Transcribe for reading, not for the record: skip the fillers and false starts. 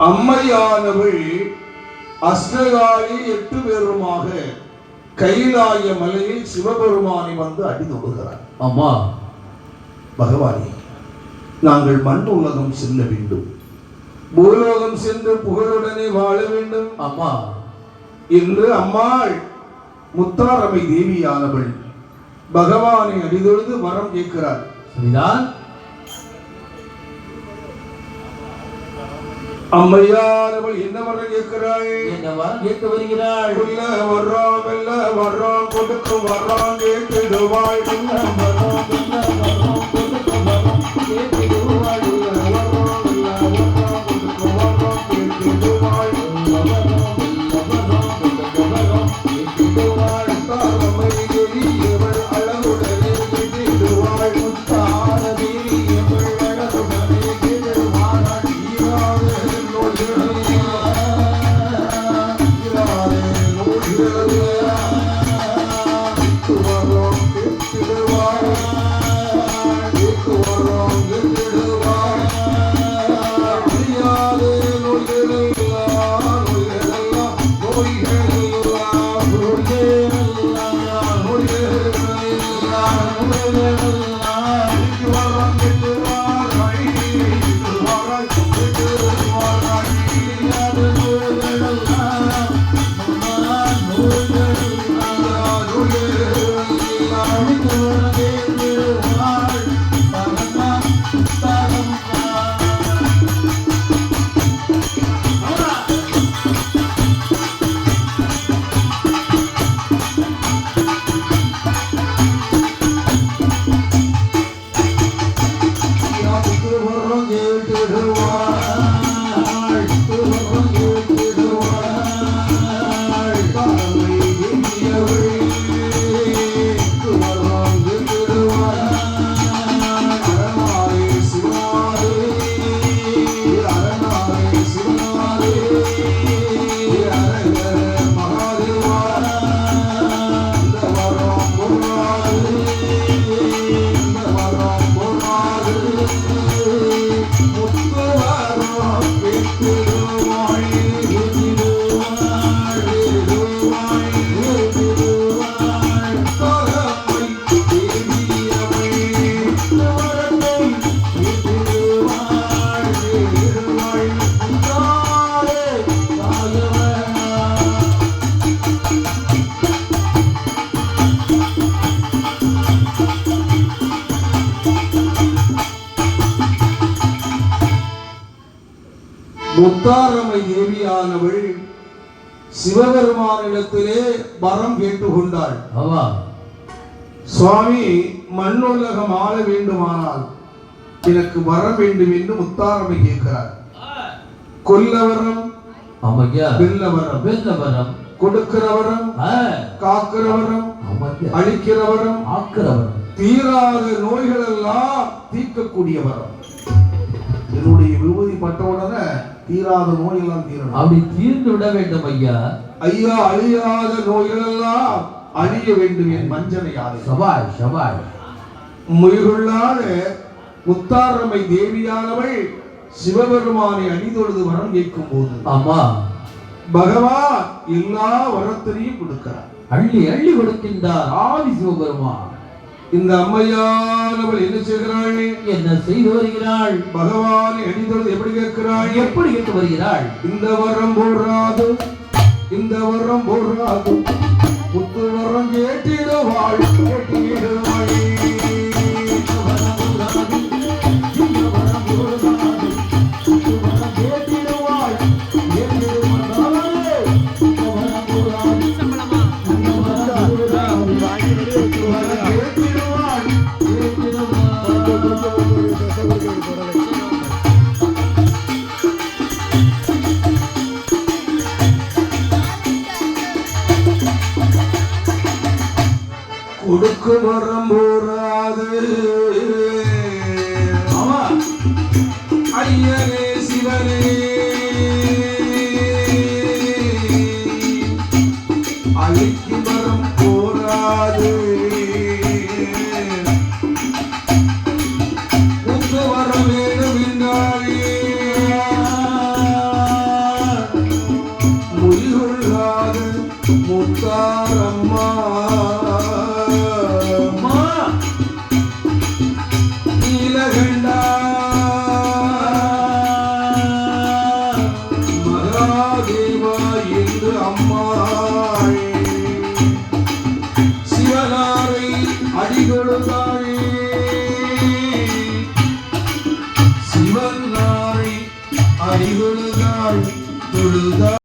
அம்மையானவள் அஷ்டகாலி 8 பேருமாக கைலாய மலையில் சிவபெருமானை வந்து அடி தொடுகிறார். அம்மா பகவானே, நாங்கள் மண் உலகம் செல்ல வேண்டும், பூலோகம் சென்று புகழுடனே வாழ வேண்டும் அம்மா என்று அம்மாள் முத்தாரம்மை தேவியானவள் பகவானை அடிதொழுது வரம் கேட்கிறார். சரிதான். அம்மையானவள் என்ன வரம் கேட்கிறாள்? என்ன வரம் கேட்க வருகிறாள்? உள்ள வர்றோம் வெல்ல வர்றோம் கொடுக்கும் வர்றோம் கேட்டிடுவாள். முத்தாரம்மை தேவியானவள் சிவபெருமானிடத்திலே வரம் கேட்டுக்கொண்டாள். சுவாமி, மண்ணுலகம் ஆள வேண்டுமானால் எனக்கு வரம் வேண்டும் என்று முத்தாரம்மை கேட்கிறார். கொல்லவரம், வெல்லவரம், கொடுக்கிறவரம், காக்கிறவரம், அழிக்கிறவரம், தீராத நோய்கள் எல்லாம் தீர்க்கக்கூடிய வரம். என்னுடைய விபூதி பட்டவுடனே தீராத நோயெல்லாம் தீரணும். அப்படி தீர்ந்து விட வேண்டும் ஐயா. ஐயா, அழியாத நோய்கள் எல்லாம் அழிய வேண்டும் என் வஞ்சனையாலே. சபாய் சபாய். முயலுள்ளாத முத்தாரம்மை தேவியானவள் சிவபெருமானை அணிதொழுது வரம் கேட்கும் போது ஆமா பகவான் எல்லா வரத்தினையும் கொடுக்கிறார். அள்ளி அள்ளி கொடுக்கின்றார் ஆதி சிவபெருமான். இந்த அம்மையானவள் என்ன செய்கிறாள்? என்ன செய்து வருகிறாள்? பகவானை அணிதொழுது எப்படி கேட்கிறாள்? எப்படி கேட்டு வருகிறாள்? இந்த வரம் போராது, இந்த வரம் போராது, முத்து வரம் கேட்டிடுவாள் கேட்டிடுவாள். கொடுக்கு வரம் போராது ஐயனே சிவனே அழைக்கு வரம் போராது முத்து வரம் வேணும் என்றாலே முயலுள்ளாத முத்தாரம்மா நீலகண்டா மகாதேவா என்று அம்மாள் சிவனாரை அடிகொடுத்தாயே சிவனாரை அடிகொடுத்தாள் தொழுதாள்.